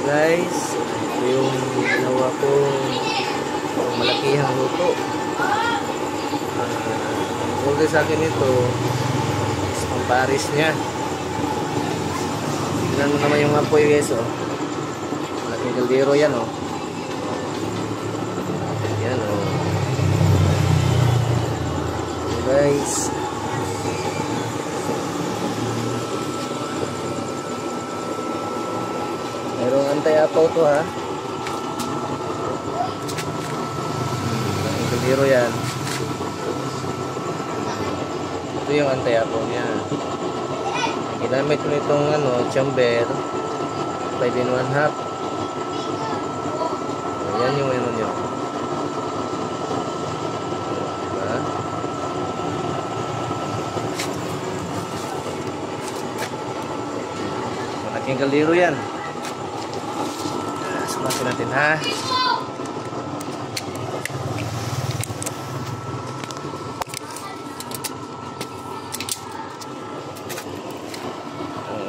Guys, ito yung ginawa ko malakihang luto. Ang order sa akin ito is pamparis niya. Tignan mo naman yung apoy guys, oh. Malaking kaldero yan, oh. Yan, oh. So, guys, mayroong antay-apaw to, ha. Malaking kaldero yan. Ito yung antay-apaw niya. Ginamit ko nitong chamber 5 in 1/2. Ayan yung nyo. Diba? Malaking kaldero yan. Sumasin natin, ha.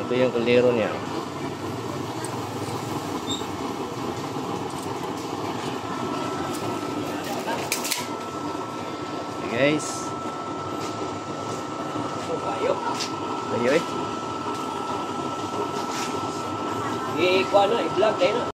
Ito yung kaldero niya. Okay guys. Ayo eh. I-vlog tayo na.